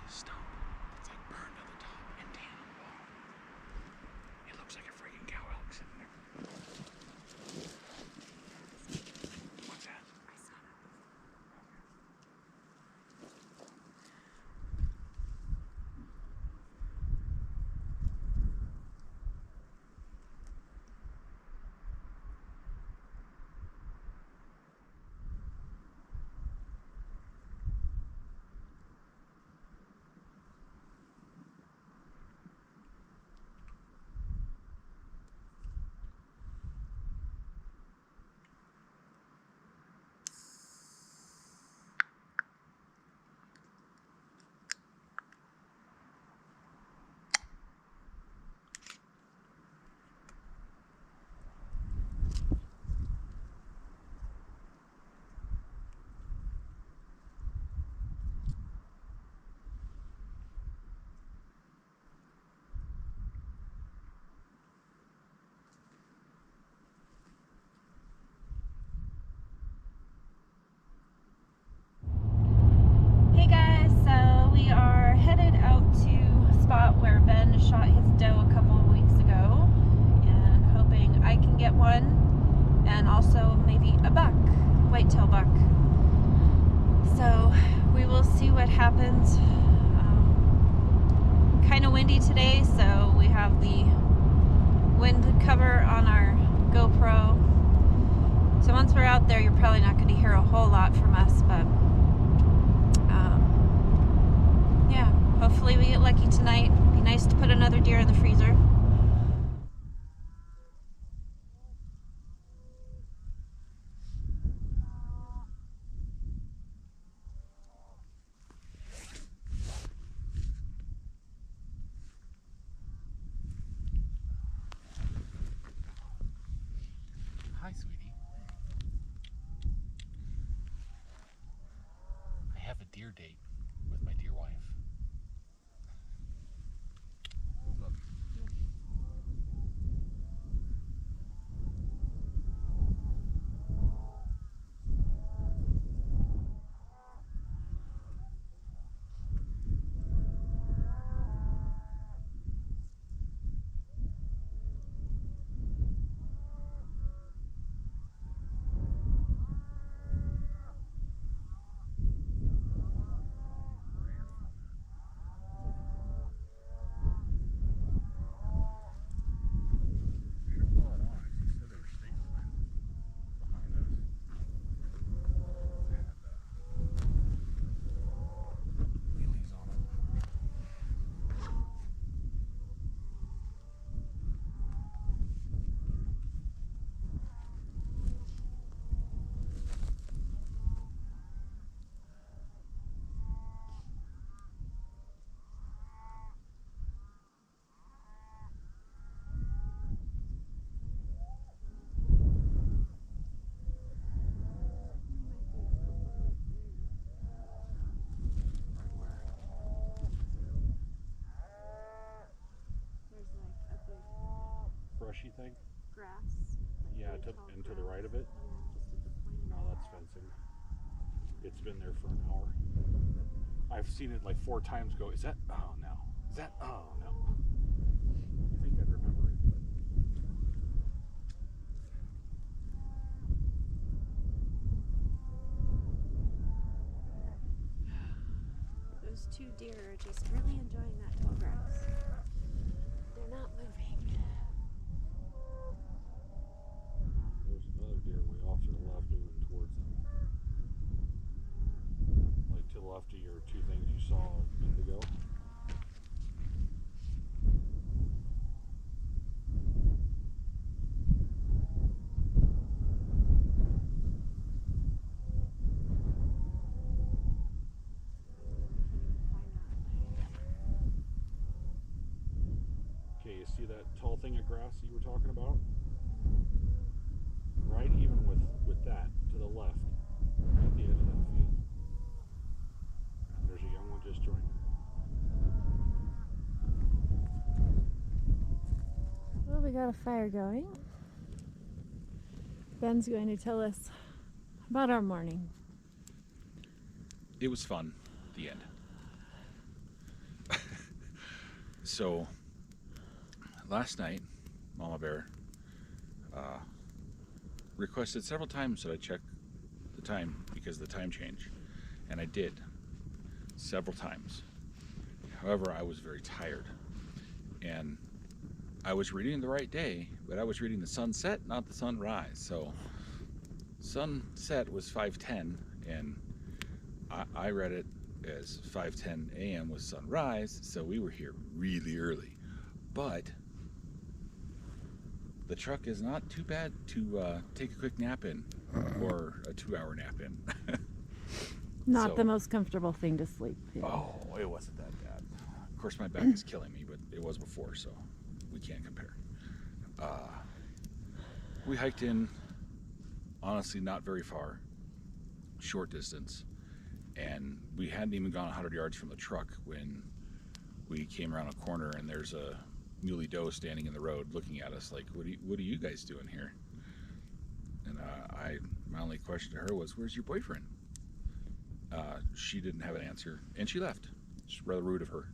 a stump. It's like burned to the top and tan on the bottom. It looks like a freaking cow elk sitting there. What's that? I saw that. Hey guys, so we are headed out to a spot where Ben shot his doe a couple of weeks ago and hoping I can get one and also maybe a buck, whitetail buck. So we will see what happens. Kind of windy today, so we have the wind cover on our GoPro. So once we're out there, you're probably not going to hear a whole lot from us, but yeah, hopefully we get lucky tonight. Be nice to put another deer in the freezer. Hi, sweetie. I have a deer date with my dear wife. Love you. Brushy thing? Grass. Yeah, to the right of it? No, that's fencing. It's been there for an hour. I've seen it like 4 times go, is that? Oh no. Is that? Oh no. I think I'd remember it, but. Those 2 deer are just really enjoying that tall grass. They're not moving. There's another deer way off to the left moving towards them. Like to the left of your 2 things you saw a minute ago. Okay, you see that tall thing of grass you were talking about? Right even with that, to the left, at the edge of that field. And there's a young one just joining. Well, we got a fire going. Ben's going to tell us about our morning. It was fun. The end. So last night, Mama Bear requested several times that I check the time because of the time change, and I did several times. However, I was very tired, and I was reading the right day, but I was reading the sunset, not the sunrise. So sunset was 5:10, and I read it as 5:10 a.m. was sunrise, so we were here really early. But the truck is not too bad to take a quick nap in, or a 2-hour nap in. Not the most comfortable thing to sleep in. Oh, it wasn't that bad. Of course, my back is killing me, but it was before, so we can't compare. We hiked in, honestly, not very far, short distance, and we hadn't even gone 100 yards from the truck when we came around a corner, and there's a muley doe standing in the road looking at us like, what are you guys doing here? And my only question to her was, where's your boyfriend? She didn't have an answer, and she left. It's rather rude of her.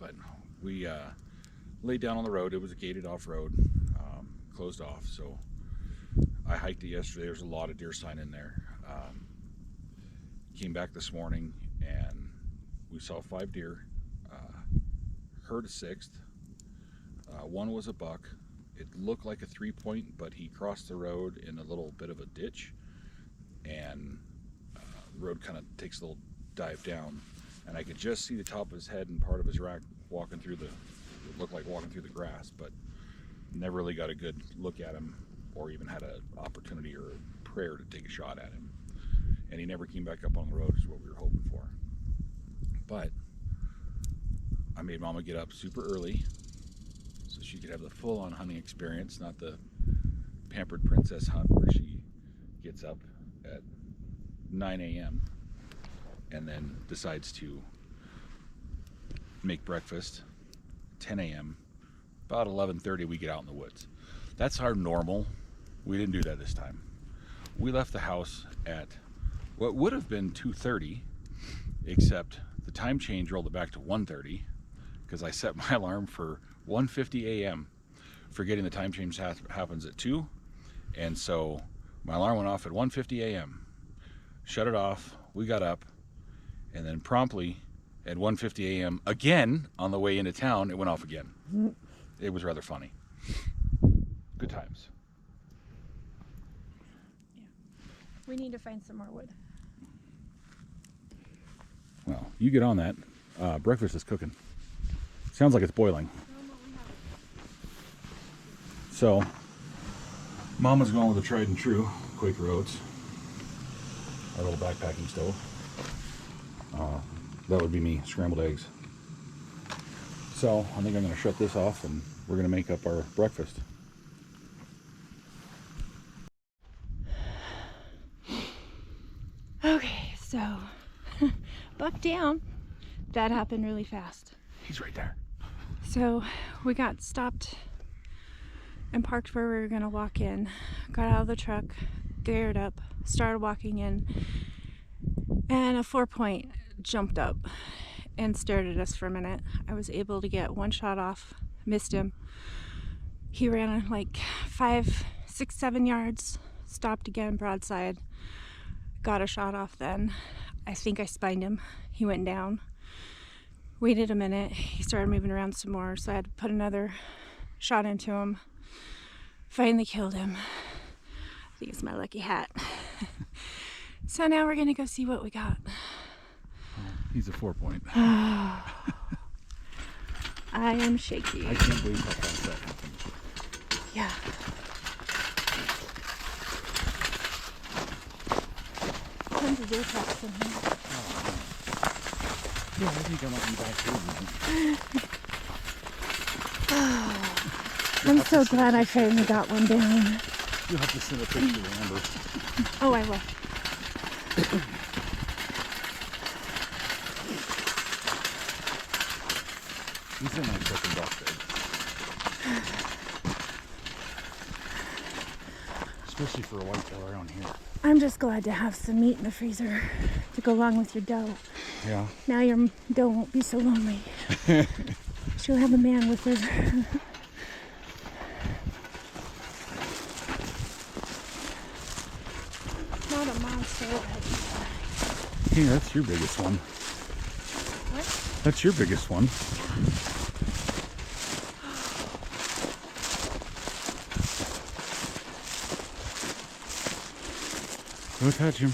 But we laid down on the road. It was a gated off road, closed off. So I hiked it yesterday. There's a lot of deer sign in there. Came back this morning and we saw 5 deer, heard a 6th. One was a buck. It looked like a 3-point, but he crossed the road in a little bit of a ditch, and the road kind of takes a little dive down, and I could just see the top of his head and part of his rack walking through it looked like walking through the grass, but never really got a good look at him or even had an opportunity or a prayer to take a shot at him. And he never came back up on the road, is what we were hoping for. But I made Mama get up super early so she could have the full-on hunting experience, not the pampered princess hunt where she gets up at 9 a.m. and then decides to make breakfast 10 a.m. About 11:30 we get out in the woods. That's our normal. We didn't do that this time. We left the house at what would have been 2:30, except the time change rolled it back to 1:30 because I set my alarm for 1:50 a.m. forgetting the time change happens at 2, and so my alarm went off at 1:50 a.m. Shut it off. We got up, and then promptly at 1:50 a.m. again on the way into town, it went off again. It was rather funny. Good times. Yeah. We need to find some more wood. Well, you get on that. Breakfast is cooking. Sounds like it's boiling. So, Mama's going with a tried and true Quaker Oats. Our little backpacking stove. That would be me, scrambled eggs. So, I think I'm going to shut this off and we're going to make up our breakfast. Okay, so buck down. That happened really fast. He's right there. So we got stopped and parked where we were gonna walk in. Got out of the truck, geared up, started walking in, and a 4-point jumped up and stared at us for a minute. I was able to get one shot off, missed him. He ran like 5, 6, 7 yards, stopped again, broadside. Got a shot off then. I think I spined him. He went down. Waited a minute. He started moving around some more, so I had to put another shot into him. Finally killed him. I think it's my lucky hat. So now we're gonna go see what we got. He's a 4-point. I am shaky. I can't believe how fast that happened. Yeah. Tons of deer tracks in here. Yeah, I think I might be back here. I'm so glad I finally got one down. You'll have to send a picture, remember? Oh, I will. He's in my second buck, babe. Especially for a whitetail around here. I'm just glad to have some meat in the freezer to go along with your doe. Yeah. Now your doe won't be so lonely. She'll have a man with her. Not a monster. Hey, that's your biggest one. What? That's your biggest one. Don't touch him.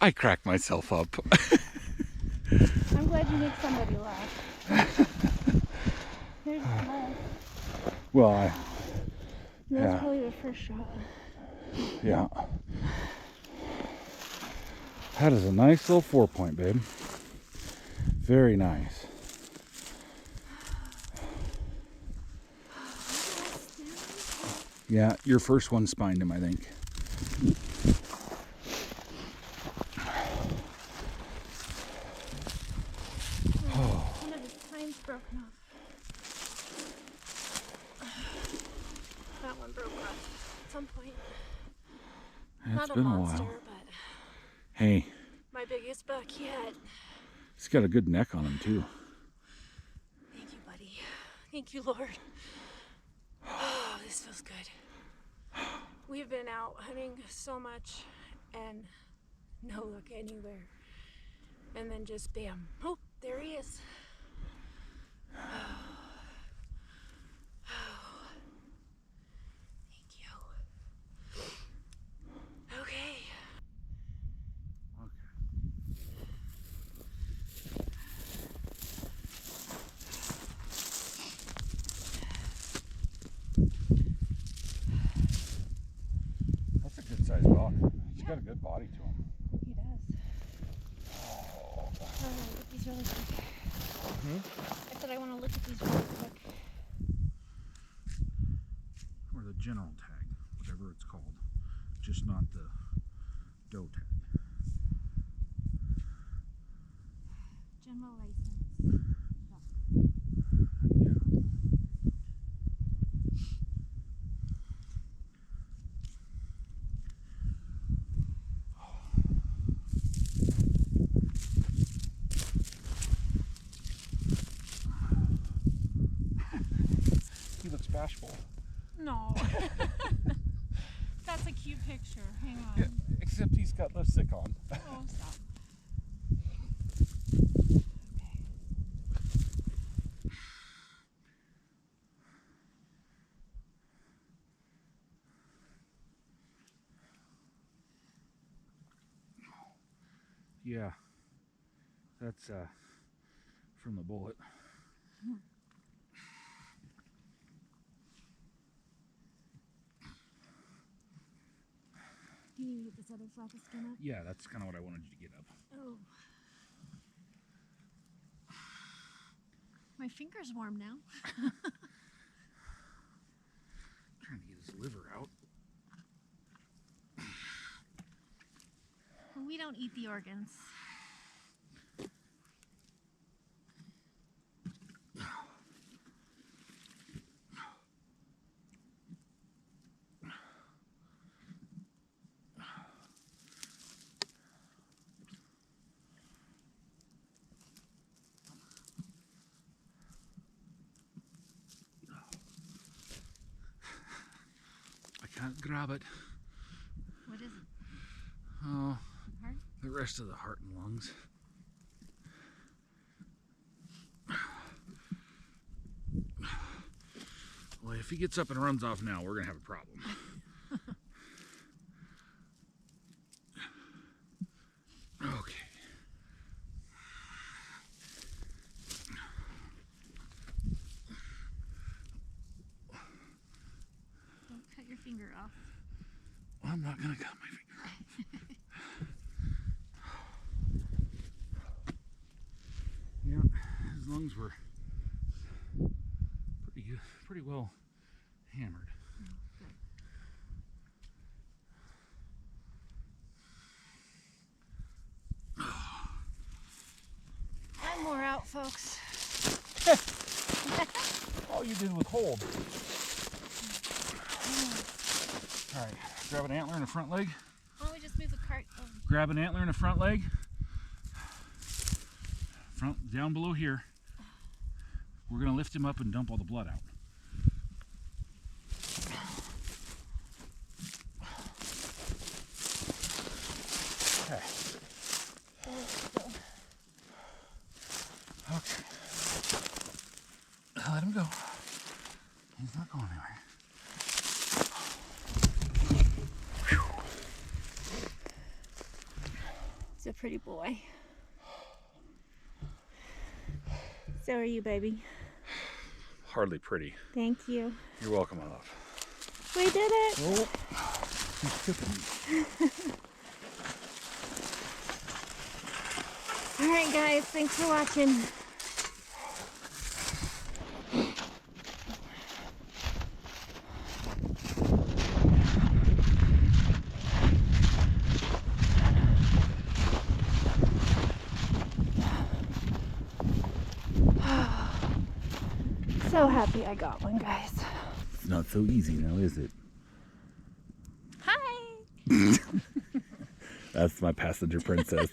I cracked myself up. I'm glad you make somebody laugh. There's blood. Well, That's probably the first shot. yeah. That is a nice little 4-point, babe. Very nice. Yeah, your first one spined him, I think. One of his tines broken off. broke up at some point. It's Not been a monster, a while. but Hey, my biggest buck yet. he's got a good neck on him too. Thank you, buddy. Thank you, Lord. Oh, this feels good. We've been out hunting so much and no luck anywhere. And then just bam. Oh, there he is. Thank you. Okay. That's a good sized dog. He's got a good body to him. He does. Oh, look at these really quick. I said I want to look at these really quick. Or the general tag, whatever it's called. Just not the doe tag. General license. Yeah. He looks bashful. No. That's a cute picture. Hang on. Yeah, except he's got lipstick on. Oh, stop. Okay. Yeah, that's from the bullet. You need to get this other flap of skin up? Yeah, that's kind of what I wanted you to get up. Oh. My finger's warm now. Trying to get his liver out. Well, we don't eat the organs. I can't grab it. What is it? Oh, Heart? the rest of the heart and lungs. Well, if he gets up and runs off now, we're gonna have a problem. Okay. Don't cut your finger off. I'm not gonna cut my finger off. Yeah, his lungs were pretty good, pretty well hammered. I'm more out, folks. All you did was hold. All right, grab an antler in the front leg. Why don't we just move the cart over? Grab an antler in the front leg. Front down below here. We're gonna lift him up and dump all the blood out. Okay. Okay. Let him go. He's not going anywhere. He's a pretty boy. So are you, baby. Hardly pretty. Thank you. You're welcome, my love. We did it. Oh, he's kicking me. All right, guys. Thanks for watching. So happy I got one, guys. It's not so easy now, is it? That's my passenger princess.